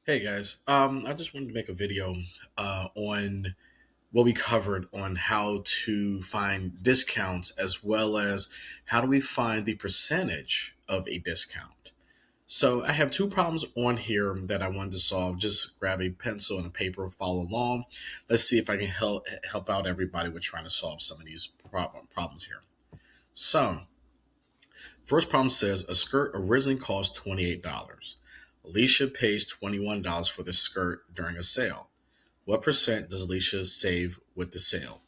Hey guys, I just wanted to make a video on what we covered on how to find discounts as well as how do we find the percentage of a discount. So I have two problems on here that I wanted to solve. Just grab a pencil and a paper, follow along. Let's see if I can help out everybody with trying to solve some of these problems here. So first problem says a skirt originally cost $28. Alicia pays $21 for the skirt during a sale. What percent does Alicia save with the sale?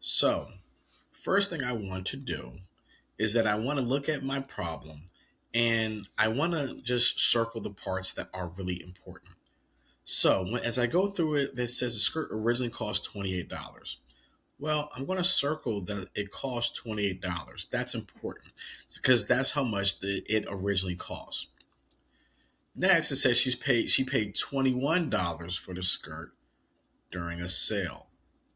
So, first thing I want to do is that I want to look at my problem and I want to just circle the parts that are really important. So, as I go through it, it says the skirt originally cost $28. Well, I'm going to circle that it cost $28. That's important because that's how much it originally cost. Next, it says she paid $21 for the skirt during a sale.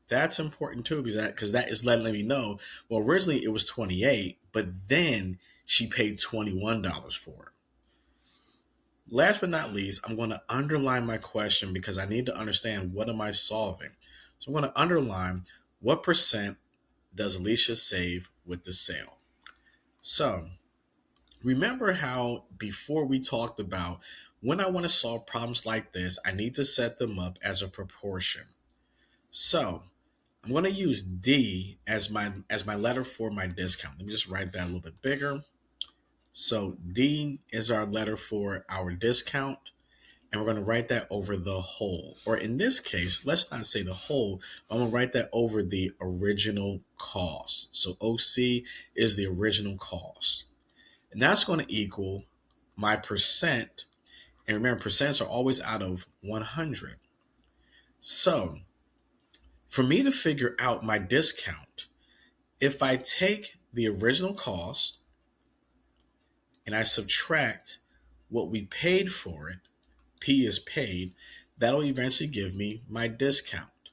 That's important too because that is letting me know. Well, originally it was 28, but then she paid $21 for it. Last but not least, I'm going to underline my question because I need to understand what am I solving. So I'm going to underline what percent does Alicia save with the sale. So remember how before we talked about when I want to solve problems like this, I need to set them up as a proportion. So I'm going to use D as my letter for my discount. Let me just write that a little bit bigger. So D is our letter for our discount, and we're going to write that over the whole. Or in this case, let's not say the whole, but I'm going to write that over the original cost. So OC is the original cost. And that's going to equal my percent. And remember, percents are always out of 100. So for me to figure out my discount, if I take the original cost and I subtract what we paid for it, P is paid, that'll eventually give me my discount.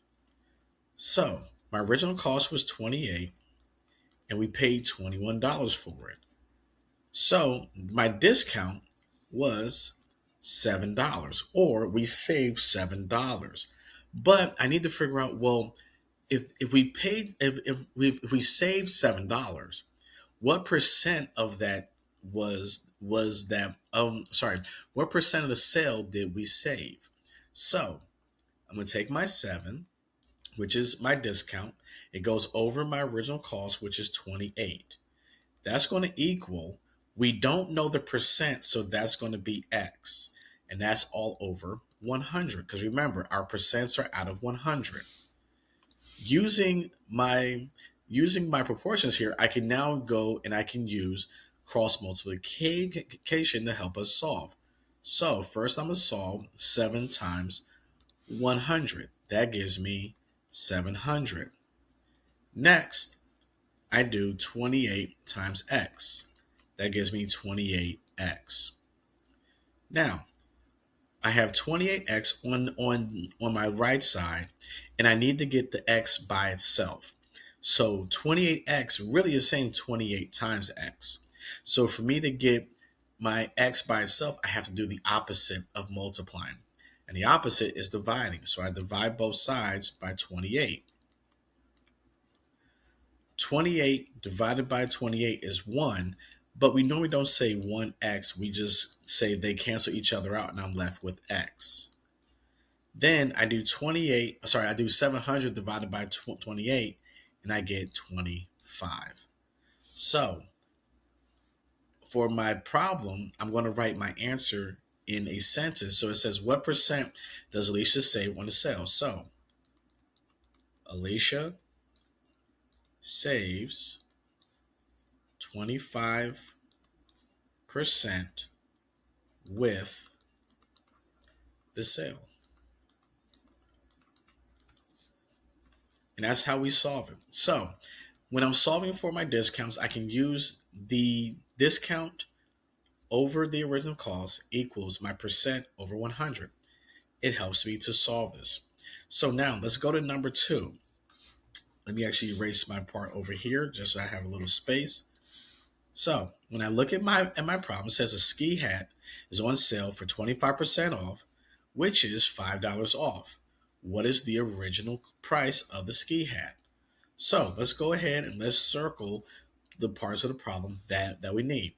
So my original cost was 28 and we paid $21 for it. So my discount was $7 or we saved $7. But I need to figure out, well, if we paid if we saved $7, what percent of that was that sorry, what percent of the sale did we save? So I'm going to take my 7, which is my discount. It goes over my original cost, which is 28. That's going to equal, we don't know the percent, so that's going to be X. And that's all over 100. Because remember, our percents are out of 100. Using my using my proportions here, I can now go and I can use cross multiplication to help us solve. So first I'm going to solve 7 times 100. That gives me 700. Next, I do 28 times x. That gives me 28x. Now, I have 28x on my right side, and I need to get the x by itself. So 28x really is saying 28 times x. So for me to get my x by itself, I have to do the opposite of multiplying. And the opposite is dividing. So I divide both sides by 28. 28 divided by 28 is 1, but we normally don't say 1x. We just say they cancel each other out and I'm left with x. Then I do 700 divided by 28 and I get 25. So for my problem, I'm going to write my answer in a sentence. So it says, what percent does Alicia save on the sale? So Alicia saves 25% with the sale. And that's how we solve it. So when I'm solving for my discounts, I can use the discount over the original cost equals my percent over 100. It helps me to solve this. So now let's go to number 2. Let me actually erase my part over here just so I have a little space. So when I look at my problem, it says a ski hat is on sale for 25% off which is $5 off. What is the original price of the ski hat? So let's go ahead and let's circle the parts of the problem that we need.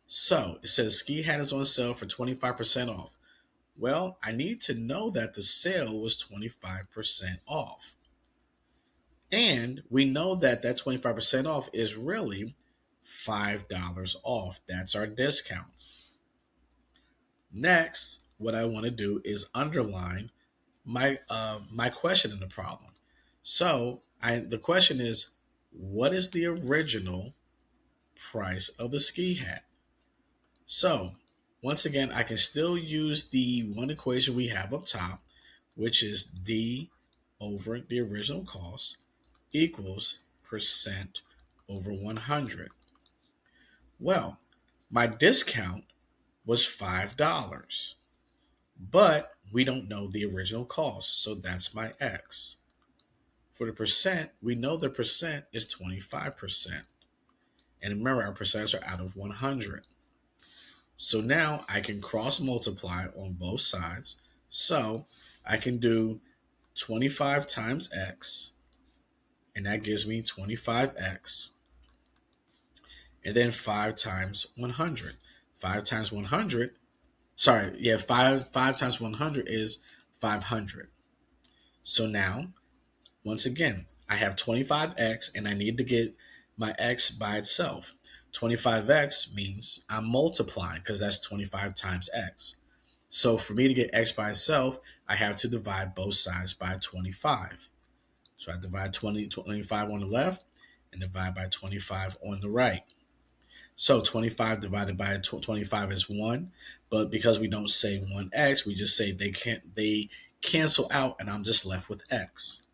So it says ski hat is on sale for 25% off. Well, I need to know that the sale was 25% off. And we know that that 25% off is really $5 off. That's our discount. Next, what I want to do is underline my question in the problem. So the question is, what is the original price of the ski hat? So once again, I can still use the one equation we have up top, which is D over the original cost equals percent over 100. Well, my discount was $5, but we don't know the original cost, so that's my X. For the percent, we know the percent is 25%. And remember, our percents are out of 100. So now I can cross multiply on both sides. So I can do 25 times X, and that gives me 25X. And then 5 times 100. 5 times 100, sorry, yeah, 5 times 100 is 500. So now, once again, I have 25X and I need to get my X by itself. 25X means I'm multiplying because that's 25 times X. So for me to get X by itself, I have to divide both sides by 25. So I divide 25 on the left and divide by 25 on the right. So 25 divided by 25 is 1, but because we don't say 1x, we just say they cancel out and I'm just left with x.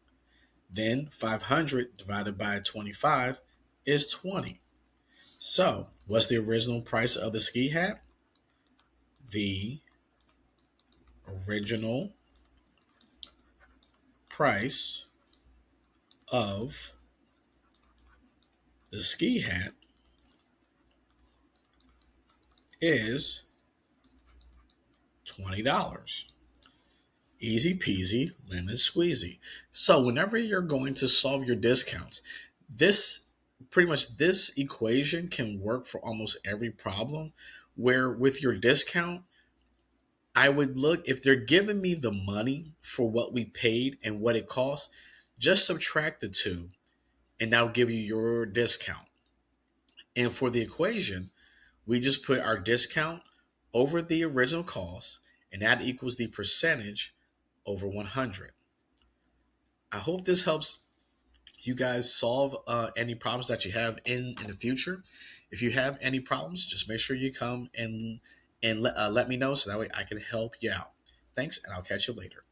Then 500 divided by 25 is 20. So what's the original price of the ski hat? The original price of the ski hat is $20. Easy peasy, lemon squeezy. So whenever you're going to solve your discounts, this pretty much this equation can work for almost every problem. Where with your discount, I would look if they're giving me the money for what we paid and what it costs, just subtract the two, and that'll give you your discount. And for the equation, we just put our discount over the original cost, and that equals the percentage over 100. I hope this helps you guys solve any problems that you have in the future. If you have any problems, just make sure you come and let me know so that way I can help you out. Thanks, and I'll catch you later.